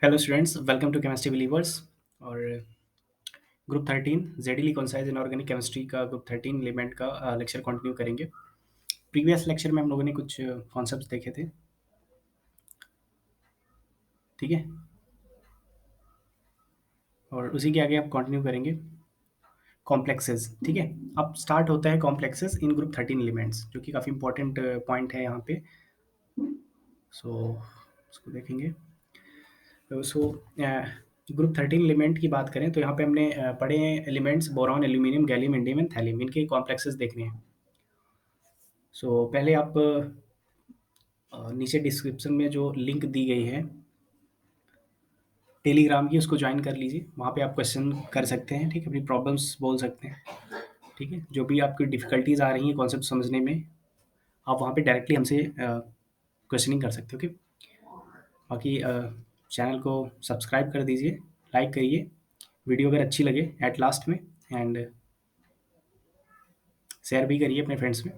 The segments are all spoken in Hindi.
Hello students, welcome to Chemistry Believers. और group 13 J D Lee concise inorganic chemistry का ग्रुप 13 एलिमेंट का लेक्चर कंटिन्यू करेंगे। प्रीवियस लेक्चर में हम लोगों ने कुछ कॉन्सेप्ट्स देखे थे, ठीक है, और उसी के आगे आप कंटिन्यू करेंगे कॉम्प्लेक्सेस, ठीक है। अब स्टार्ट होता है कॉम्प्लेक्सेस इन ग्रुप 13 एलिमेंट्स, जो कि काफ़ी इंपॉर्टेंट पॉइंट है यहाँ पे। सो उसको देखेंगे। सो ग्रुप 13 एलिमेंट की बात करें तो यहाँ पे हमने पढ़े हैं elements boron, aluminium, gallium, indium and thallium, इनके कॉम्प्लेक्सेस देखने हैं। सो पहले आप नीचे डिस्क्रिप्शन में जो लिंक दी गई है टेलीग्राम की, उसको ज्वाइन कर लीजिए। वहाँ पे आप क्वेश्चन कर सकते हैं, ठीक है, अपनी प्रॉब्लम्स बोल सकते हैं, ठीक है। जो भी आपकी डिफ़िकल्टीज़ आ रही हैं कॉन्सेप्ट समझने में, आप वहाँ पे डायरेक्टली हमसे क्वेश्चनिंग कर सकते हो, ओके। बाकी चैनल को सब्सक्राइब कर दीजिए, लाइक करिए, वीडियो अगर अच्छी लगे एट लास्ट में, एंड शेयर भी करिए अपने फ्रेंड्स में।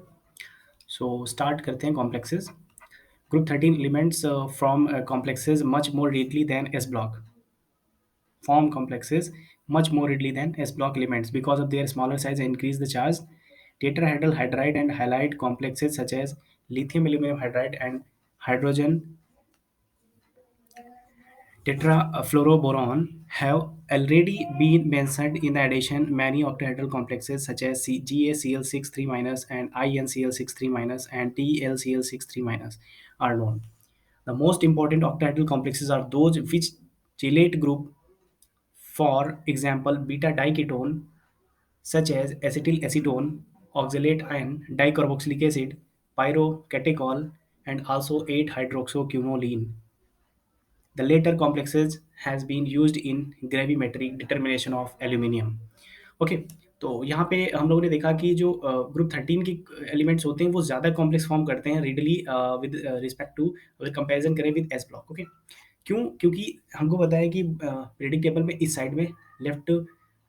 सो स्टार्ट करते हैं complexes. Group 13 elements from complexes much more readily than S block form complexes much more readily than S block elements because of their smaller size and increase the charge. Tetrahedral hydride and halide complexes such as lithium aluminum hydride and hydrogen tetrafluoroboron have already been mentioned. In addition, many octahedral complexes such as GaCl63- and InCl63- and TlCl63- are known. The most important octahedral complexes are those which chelate group, for example, beta diketone, such as acetylacetone, oxalate ion, dicarboxylic acid, pyrocatechol, and also 8-hydroxyquinoline. The later complexes has been used in gravimetric determination of aluminium. Okay, तो यहाँ पे हम लोगों ने देखा कि जो ग्रुप 13 के एलिमेंट्स होते हैं वो ज़्यादा कॉम्प्लेक्स फॉर्म करते हैं रीडली विद रिस्पेक्ट टू, अगर कंपैरिजन करें विद एस ब्लॉक, ओके। क्यों? क्योंकि हमको पता है कि पीरियोडिक टेबल में इस साइड में लेफ्ट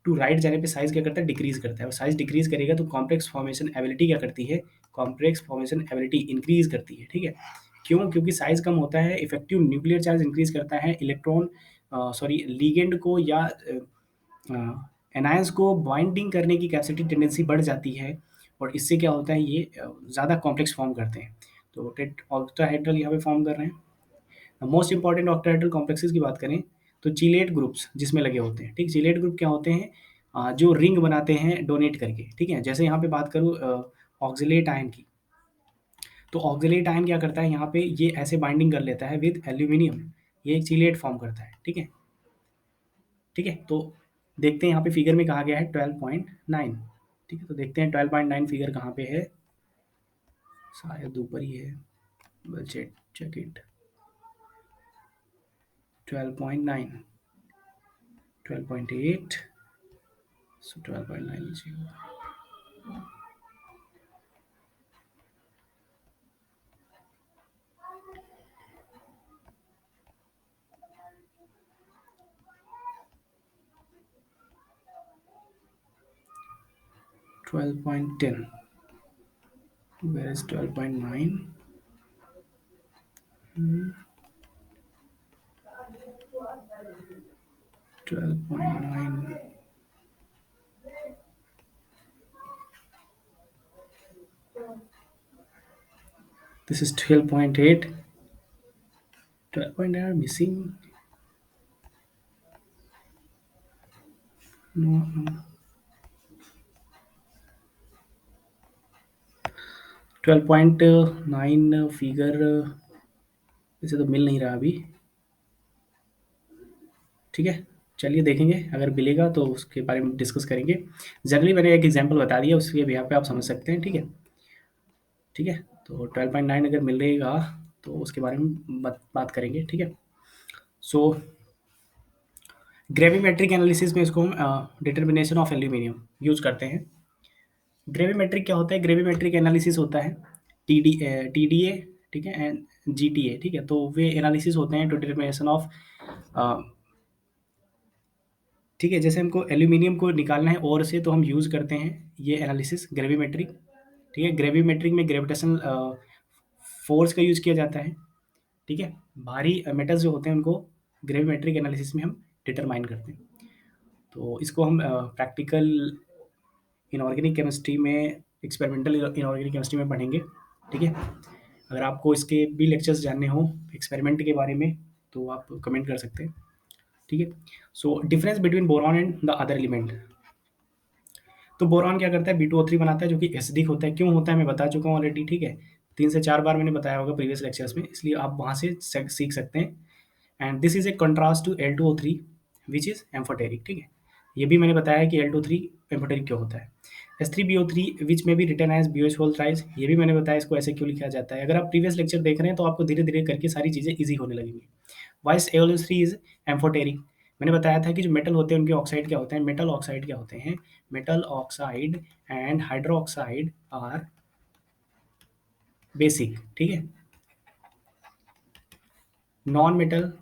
टू राइट जाने पे साइज़ क्या करता है, डिक्रीज़ करता है, और साइज़ डिक्रीज़ करेगा तो कॉम्प्लेक्स फॉर्मेशन एबिलिटी क्या करती है, कॉम्प्लेक्स फॉर्मेशन एबिलिटी इंक्रीज़ करती है, ठीक है। क्यों? क्योंकि साइज़ कम होता है, इफेक्टिव न्यूक्लियर चार्ज इंक्रीज़ करता है, इलेक्ट्रॉन सॉरी लिगेंड को या एनायंस को बाइंडिंग करने की कैपेसिटी टेंडेंसी बढ़ जाती है, और इससे क्या होता है, ये ज़्यादा कॉम्प्लेक्स फॉर्म करते हैं। तो टेट ऑक्टाहेड्रल यहाँ पे फॉर्म कर रहे हैं। मोस्ट इंपॉर्टेंट ऑक्टाहेड्रल कॉम्प्लेक्सेस की बात करें तो चिलेट ग्रुप्स जिसमें लगे होते हैं, ठीक। चिलेट ग्रुप क्या होते हैं, जो रिंग बनाते हैं डोनेट करके, ठीक है। जैसे यहाँ पे बात करूँ ऑक्जिलेट आयन की, तो ऑक्जिलेट आयन क्या करता है, यहाँ पे ये ऐसे बाइंडिंग कर लेता है विद एल्यूमिनियम, ये एक चिलेट फॉर्म करता है, ठीक है, ठीक है। तो देखते हैं यहाँ पे फिगर में कहा गया है 12.9, ठीक है। तो देखते हैं 12.9 फिगर कहाँ पे है, शायद ऊपर ही है, वेल चेक इट। 12.9, 12.8, सो 12.9 लीजिए। 12.10, where is 12.9? 12.9, this is 12.8, 12.9 are missing, no. 12.9 figure इसे तो मिल नहीं रहा अभी, ठीक है। चलिए देखेंगे, अगर मिलेगा तो उसके बारे में डिस्कस करेंगे। जनरली मैंने एक एग्जांपल बता दिया, उसके बिहाफ पे आप समझ सकते हैं, ठीक है, ठीक है। तो 12.9 अगर मिलेगा तो उसके बारे में बात करेंगे, ठीक है। सो ग्रेविमेट्रिक एनालिसिस में इसको हम डिटर्मिनेशन ऑफ एल्यूमिनियम यूज करते हैं। ग्रेविमेट्रिक क्या होता है, ग्रेविमेट्रिक एनालिसिस होता है टीडीए, ठीक है, एंड जीटीए, ठीक है। तो वे एनालिसिस होते हैं टू डिटर्मिनेशन ऑफ, ठीक है। जैसे हमको एल्यूमिनियम को निकालना है ओर से, तो हम यूज़ करते हैं ये एनालिसिस ग्रेविमेट्रिक, ठीक है। ग्रेविमेट्रिक में ग्रेविटेशनल फोर्स का यूज़ किया जाता है, ठीक है। भारी मेटल्स जो होते हैं उनको ग्रेविमेट्रिक एनालिसिस में हम डिटरमाइन करते हैं। तो इसको हम प्रैक्टिकल इनऑर्गेनिक केमिस्ट्री में, एक्सपेरिमेंटल इनऑर्गेनिक केमिस्ट्री में पढ़ेंगे। ठीक है, अगर आपको इसके भी लेक्चर्स जानने हो एक्सपेरिमेंट के बारे में तो आप कमेंट कर सकते हैं। ठीक है, so difference between boron and the other element. तो बोरॉन क्या करता है, B2O3 बनाता है जो कि एसिडिक होता है। क्यों होता है मैं बता चुका हूँ ऑलरेडी। ठीक है, 3 से 4 बार मैंने बताया होगा प्रीवियस लेक्चर्स में, इसलिए आप वहाँ से सीख सकते हैं। And this is a contrast to L2O3 which is amphoteric. ठीक है, ये भी मैंने बताया कि L2O3 एम्फोटेरिक क्यों होता है। S3BO3 विच में भी return as BOH whole thrice, ये भी मैंने बताया इसको ऐसे क्यों लिखा जाता है। अगर आप प्रीवियस लेक्चर देख रहे हैं तो आपको धीरे धीरे करके सारी चीज़ें ईजी होने लगेंगी। Vice AlO3 is amphoteric. मैंने बताया था कि जो मेटल होते हैं उनके ऑक्साइड क्या होते हैं, मेटल ऑक्साइड क्या होते हैं, metal oxide and hydroxide are basic. ठीक है, non metal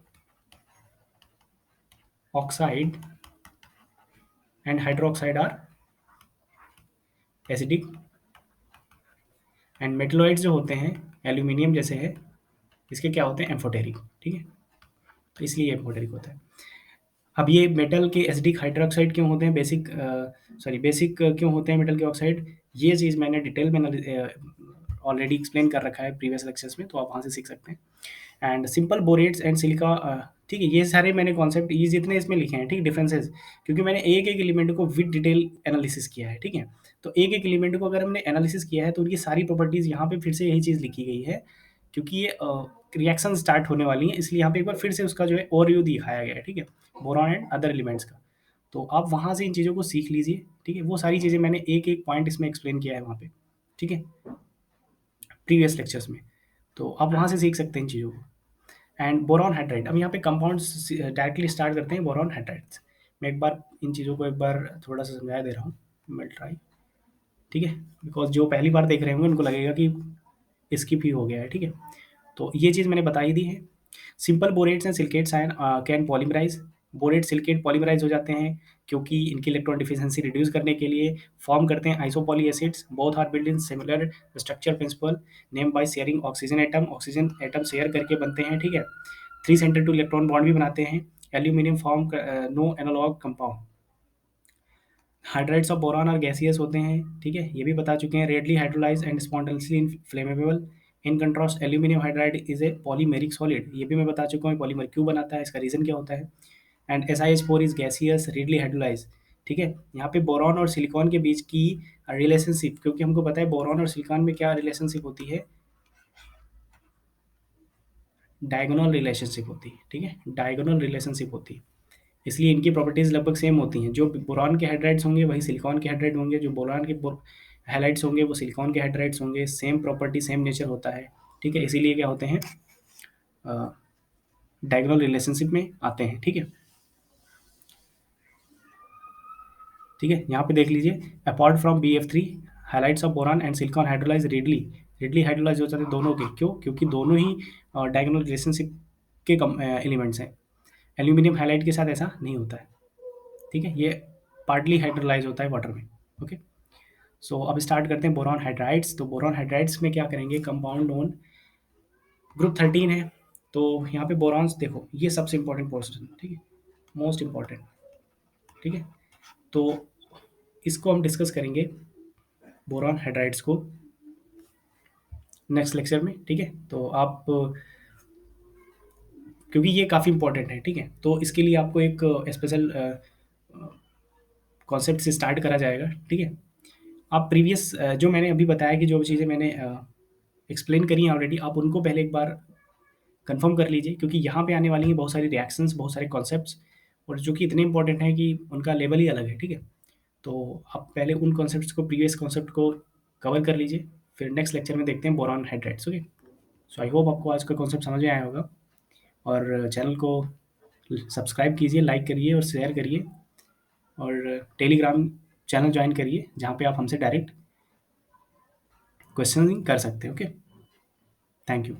oxide and hydroxide are acidic, and metalloids जो होते हैं एल्यूमिनियम जैसे है, इसके क्या होते हैं, एम्फोटेरिक। ठीक है, तो इसलिए एम्फोटेरिक होता है। अब ये मेटल के एसिडिक हाइड्रोक्साइड क्यों होते हैं, बेसिक क्यों होते हैं मेटल के ऑक्साइड, ये चीज़ मैंने डिटेल में ऑलरेडी एक्सप्लेन कर रखा है प्रीवियस लेक्चर्स में, तो आप वहाँ से सीख सकते हैं। And simple borates and silica, ठीक है, ये सारे मैंने कॉन्सेप्ट ये जितने इसमें लिखे हैं, ठीक, डिफरेंसेस, क्योंकि मैंने एक एक एलिमेंट को विद डिटेल एनालिसिस किया है। ठीक है, तो एक एक एलिमेंट को अगर हमने एनालिसिस किया है तो उनकी सारी प्रॉपर्टीज़ यहाँ पे फिर से यही चीज़ लिखी गई है, क्योंकि ये रिएक्शन स्टार्ट होने वाली है, इसलिए यहाँ पे एक बार फिर से उसका जो है ओवरव्यू दिखाया गया है। ठीक है, बोरॉन एंड अदर एलिमेंट्स का, तो आप वहाँ से इन चीज़ों को सीख लीजिए। ठीक है, वो सारी चीज़ें मैंने एक एक पॉइंट इसमें एक्सप्लेन किया है वहाँ पे। ठीक है, प्रीवियस लेक्चर्स में, तो आप वहाँ से सीख सकते हैं इन चीज़ों को। एंड बोरॉन हाइड्राइड, अब यहाँ पे कंपाउंड्स डायरेक्टली स्टार्ट करते हैं बोरॉन हाइड्राइड्स। मैं एक बार इन चीज़ों को एक बार थोड़ा सा समझा दे रहा हूँ, मैं ट्राई। ठीक है, बिकॉज जो पहली बार देख रहे होंगे उनको लगेगा कि स्किप ही हो गया है। ठीक है, तो ये चीज़ मैंने बताई दी है। Simple borates and silicates ion can polymerise, borate silicate polymerise हो जाते हैं क्योंकि इनकी इलेक्ट्रॉन डिफिशिएंसी रिड्यूस करने के लिए फॉर्म करते हैं isopoly acids. Both are build in similar structure principle name by sharing oxygen atom, oxygen atom share करके बनते हैं। ठीक है, 3 सेंटर टू इलेक्ट्रॉन बॉन्ड भी बनाते हैं। Aluminium form no analogue compound. Hydrides of boron और गैसियस होते हैं। ठीक है, ये भी बता चुके हैं। Readily hydrolyse and spontaneously inflammable. In contrast aluminium hydride is a polymeric solid, ये भी मैं बता चुका हूँ पॉलीमर क्यों बनाता है, इसका रीजन क्या होता है। And SiH4 is gaseous readily hydrolyse. ठीक है, यहाँ पे बोरॉन और सिलिकॉन के बीच की रिलेशनशिप, क्योंकि हमको पता है बोरॉन और सिलिकॉन में क्या रिलेशनशिप होती है, डायगोनल रिलेशनशिप होती है। ठीक है, डायगोनल रिलेशनशिप होती है, इसलिए इनकी प्रॉपर्टीज़ लगभग सेम होती हैं। जो बोरॉन के हाइड्राइड्स होंगे वही सिलिकॉन के हाइड्राइड होंगे, जो बोरॉन के हाइलाइट्स होंगे वो सिलिकॉन के हाइड्राइड्स होंगे। सेम प्रॉपर्टी सेम नेचर होता है। ठीक है, इसीलिए क्या होते हैं, डायगोनल रिलेशनशिप में आते हैं। ठीक है, ठीक है, यहाँ पे देख लीजिए, apart from BF3 halides of boron and silicon hydrolyse readily, readily hydrolyse हो जाते हैं दोनों के। क्यों, क्योंकि दोनों ही डायगोनल रिलेशनशिप के एलिमेंट्स हैं। एल्यूमिनियम हाइलाइट के साथ ऐसा नहीं होता है। ठीक है, ये पार्टली हाइड्रोलाइज होता है वाटर में। ओके, सो अब स्टार्ट करते हैं बोरॉन हाइड्राइड्स। तो बोरॉन हाइड्राइड्स में क्या करेंगे, कंपाउंड नोन ग्रुप 13 है। तो यहाँ पे बोरॉन्स देखो, ये सबसे इंपॉर्टेंट पोर्शन। ठीक है, मोस्ट इंपॉर्टेंट। ठीक है, तो इसको हम डिस्कस करेंगे बोरॉन हाइड्राइड्स को नेक्स्ट लेक्चर में। ठीक है, तो आप, क्योंकि ये काफ़ी इंपॉर्टेंट है। ठीक है, तो इसके लिए आपको एक स्पेशल कॉन्सेप्ट से स्टार्ट करा जाएगा। ठीक है, आप प्रीवियस जो मैंने अभी बताया कि जो चीज़ें मैंने एक्सप्लेन करी हैं ऑलरेडी, आप उनको पहले एक बार कंफर्म कर लीजिए, क्योंकि यहाँ पे आने वाली हैं बहुत सारी रिएक्शंस, बहुत सारे कॉन्सेप्ट्स, और जो कि इतने इंपॉर्टेंट हैं कि उनका लेवल ही अलग है। ठीक है, तो आप पहले उन कॉन्सेप्ट्स को, प्रीवियस कॉन्सेप्ट को कवर कर लीजिए, फिर नेक्स्ट लेक्चर में देखते हैं boron hydrides. Okay, so I hope आपको आज का कॉन्सेप्ट समझ में आया होगा, और चैनल को सब्सक्राइब कीजिए, लाइक करिए और शेयर करिए, और टेलीग्राम चैनल ज्वाइन करिए जहाँ पे आप हमसे डायरेक्ट क्वेश्चनिंग कर सकते हैं। Okay, thank you.